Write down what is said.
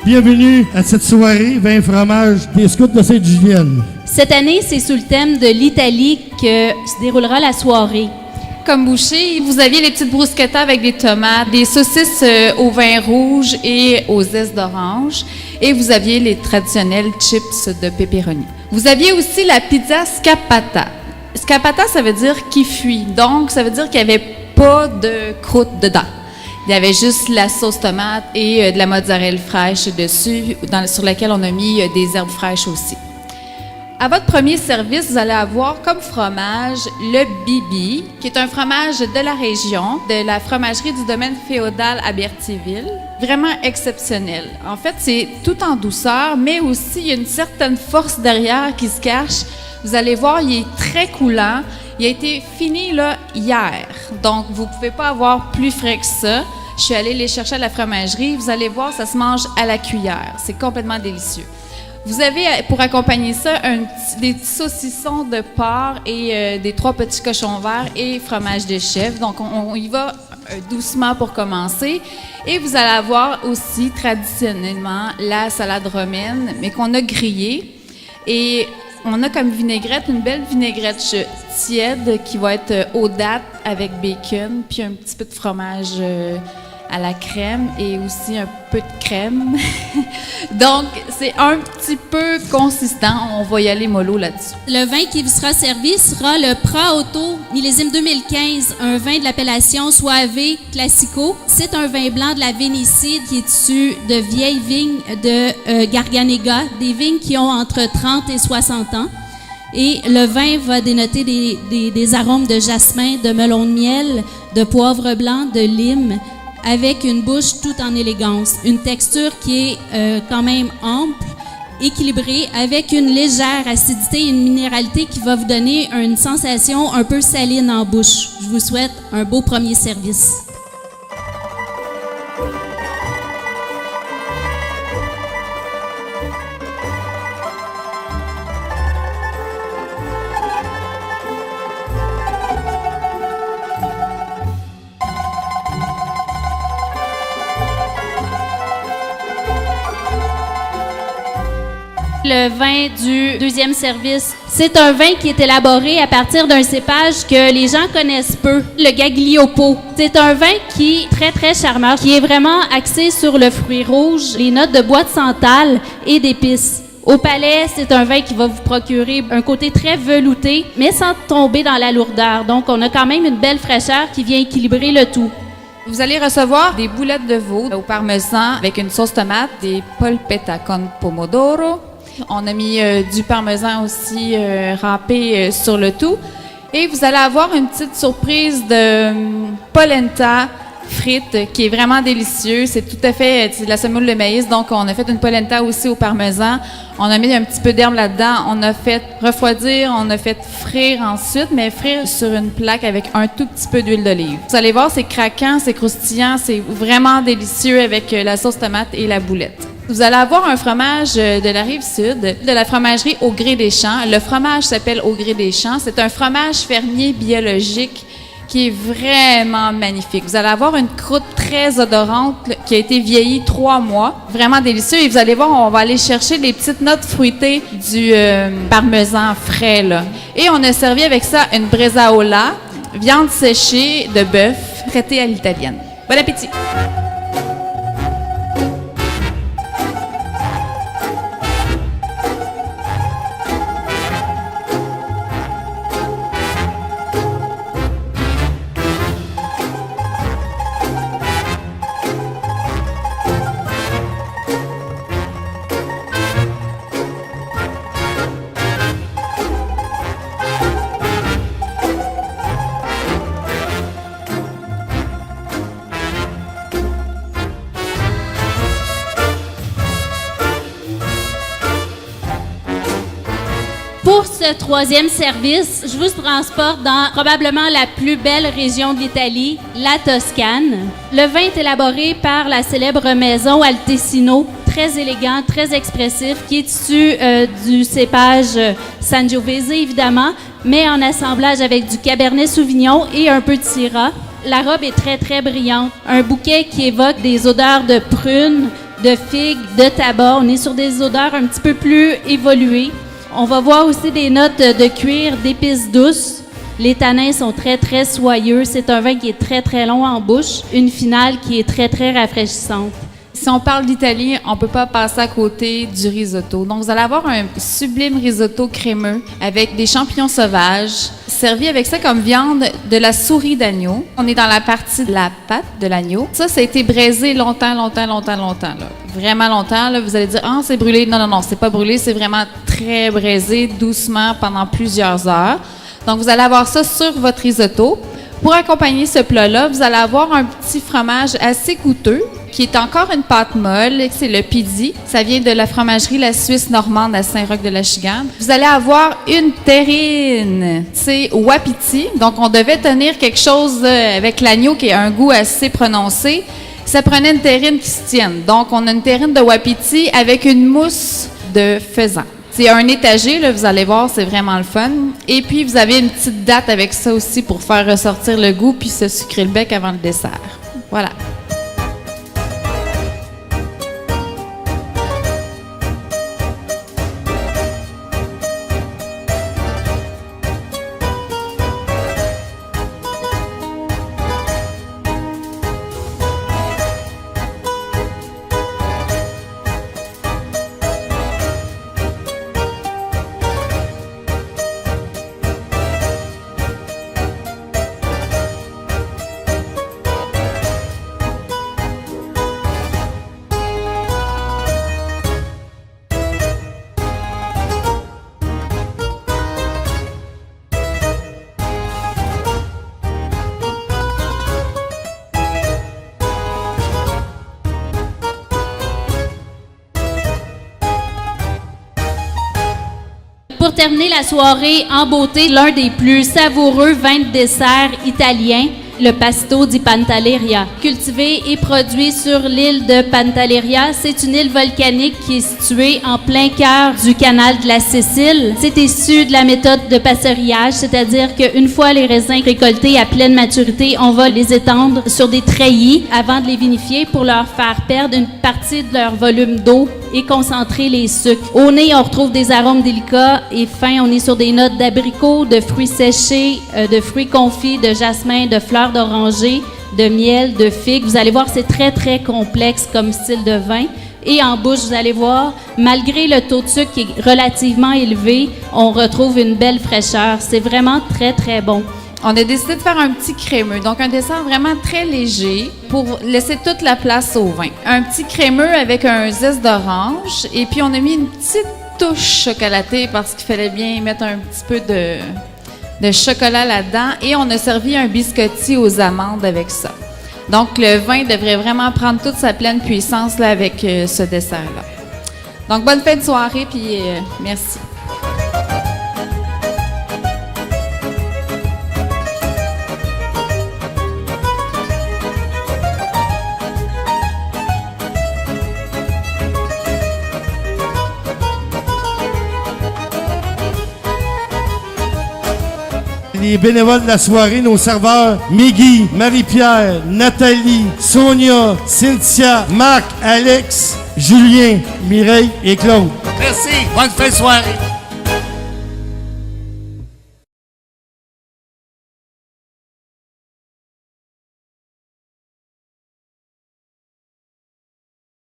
Bienvenue à cette soirée vin fromage des Scouts de Sainte-Julienne. Cette année, c'est sous le thème de l'Italie que se déroulera la soirée. Comme boucher, vous aviez les petites bruschettas avec des tomates, des saucisses au vin rouge et aux zestes d'orange, et vous aviez les traditionnels chips de pepperoni. Vous aviez aussi la pizza scappata. Scappata, ça veut dire qui fuit, donc ça veut dire qu'il n'y avait pas de croûte dedans. Il y avait juste la sauce tomate et de la mozzarella fraîche dessus, sur laquelle on a mis des herbes fraîches aussi. À votre premier service, vous allez avoir comme fromage le bibi, qui est un fromage de la région, de la fromagerie du domaine féodal à Berthierville. Vraiment exceptionnel. En fait, c'est tout en douceur, mais aussi il y a une certaine force derrière qui se cache. Vous allez voir, il est très coulant. Il a été fini là, hier, donc vous ne pouvez pas avoir plus frais que ça. Je suis allée les chercher à la fromagerie. Vous allez voir, ça se mange à la cuillère. C'est complètement délicieux. Vous avez, pour accompagner ça, des petits saucissons de porc et des 3 petits cochons verts et fromage de chèvre. Donc, on y va doucement pour commencer. Et vous allez avoir aussi, traditionnellement, la salade romaine, mais qu'on a grillée. Et on a comme vinaigrette, une belle vinaigrette tiède qui va être aux dattes avec bacon, puis un petit peu de fromage à la crème et aussi un peu de crème. Donc, c'est un petit peu consistant. On va y aller mollo là-dessus. Le vin qui vous sera servi sera le Praotto millésime 2015, un vin de l'appellation Soave Classico. C'est un vin blanc de la Vénétie qui est issu de vieilles vignes de Garganega, des vignes qui ont entre 30 et 60 ans. Et le vin va dénoter des arômes de jasmin, de melon de miel, de poivre blanc, de lime, avec une bouche tout en élégance, une texture qui est quand même ample, équilibrée, avec une légère acidité et une minéralité qui va vous donner une sensation un peu saline en bouche. Je vous souhaite un beau premier service. Le vin du deuxième service, c'est un vin qui est élaboré à partir d'un cépage que les gens connaissent peu, le Gaglioppo. C'est un vin qui est très, très charmeur, qui est vraiment axé sur le fruit rouge, les notes de bois de santal et d'épices. Au palais, c'est un vin qui va vous procurer un côté très velouté, mais sans tomber dans la lourdeur. Donc, on a quand même une belle fraîcheur qui vient équilibrer le tout. Vous allez recevoir des boulettes de veau au parmesan avec une sauce tomate, des polpetta con pomodoro. On a mis du parmesan aussi râpé sur le tout. Et vous allez avoir une petite surprise de polenta frites qui est vraiment délicieux. C'est tout à fait de la semoule de maïs. Donc, on a fait une polenta aussi au parmesan. On a mis un petit peu d'herbe là-dedans. On a fait refroidir, on a fait frire ensuite, mais frire sur une plaque avec un tout petit peu d'huile d'olive. Vous allez voir, c'est craquant, c'est croustillant, c'est vraiment délicieux avec la sauce tomate et la boulette. Vous allez avoir un fromage de la Rive-Sud, de la fromagerie Au Gré des Champs. Le fromage s'appelle Au Gré des Champs. C'est un fromage fermier biologique qui est vraiment magnifique. Vous allez avoir une croûte très odorante qui a été vieillie 3 mois. Vraiment délicieux. Et vous allez voir, on va aller chercher les petites notes fruitées du parmesan frais, là. Et on a servi avec ça une bresaola, viande séchée de bœuf, traitée à l'italienne. Bon appétit! Pour ce troisième service, je vous transporte dans probablement la plus belle région de l'Italie, la Toscane. Le vin est élaboré par la célèbre maison Altesino, très élégant, très expressif, qui est issu du cépage Sangiovese, évidemment, mais en assemblage avec du Cabernet Sauvignon et un peu de Syrah. La robe est très, très brillante. Un bouquet qui évoque des odeurs de prunes, de figues, de tabac. On est sur des odeurs un petit peu plus évoluées. On va voir aussi des notes de cuir, d'épices douces. Les tanins sont très, très soyeux. C'est un vin qui est très, très long en bouche. Une finale qui est très, très rafraîchissante. Si on parle d'italien, on ne peut pas passer à côté du risotto. Donc, vous allez avoir un sublime risotto crémeux avec des champignons sauvages, servi avec ça comme viande de la souris d'agneau. On est dans la partie de la pâte de l'agneau. Ça a été braisé longtemps, là. Vraiment longtemps, là. Vous allez dire, ah, c'est brûlé. Non, c'est pas brûlé. C'est vraiment très braisé, doucement, pendant plusieurs heures. Donc, vous allez avoir ça sur votre risotto. Pour accompagner ce plat-là, vous allez avoir un petit fromage assez goûteux, qui est encore une pâte molle, c'est le pidi. Ça vient de la fromagerie La Suisse normande à Saint-Roch-de-la-Chigane. Vous allez avoir une terrine, c'est wapiti. Donc, on devait tenir quelque chose avec l'agneau qui a un goût assez prononcé. Ça prenait une terrine qui se tienne. Donc, on a une terrine de wapiti avec une mousse de faisan. C'est un étagé, là, vous allez voir, c'est vraiment le fun. Et puis, vous avez une petite date avec ça aussi pour faire ressortir le goût puis se sucrer le bec avant le dessert. Voilà. Pour terminer la soirée en beauté, l'un des plus savoureux vins de dessert italiens, le Pasto di Pantelleria. Cultivé et produit sur l'île de Pantelleria, c'est une île volcanique qui est située en plein cœur du canal de la Sicile. C'est issu de la méthode de passerillage, c'est-à-dire qu'une fois les raisins récoltés à pleine maturité, on va les étendre sur des treillis avant de les vinifier pour leur faire perdre une partie de leur volume d'eau et concentrer les sucres. Au nez, on retrouve des arômes délicats et fins. On est sur des notes d'abricots, de fruits séchés, de fruits confits, de jasmin, de fleurs d'oranger, de miel, de figues. Vous allez voir, c'est très, très complexe comme style de vin. Et en bouche, vous allez voir, malgré le taux de sucre qui est relativement élevé, on retrouve une belle fraîcheur. C'est vraiment très, très bon. On a décidé de faire un petit crémeux, donc un dessert vraiment très léger pour laisser toute la place au vin. Un petit crémeux avec un zeste d'orange et puis on a mis une petite touche chocolatée parce qu'il fallait bien mettre un petit peu de chocolat là-dedans et on a servi un biscotti aux amandes avec ça. Donc le vin devrait vraiment prendre toute sa pleine puissance là, avec ce dessert-là. Donc bonne fin de soirée puis merci. Les bénévoles de la soirée, nos serveurs, Miggy, Marie-Pierre, Nathalie, Sonia, Cynthia, Marc, Alex, Julien, Mireille et Claude. Merci. Bonne fin de soirée.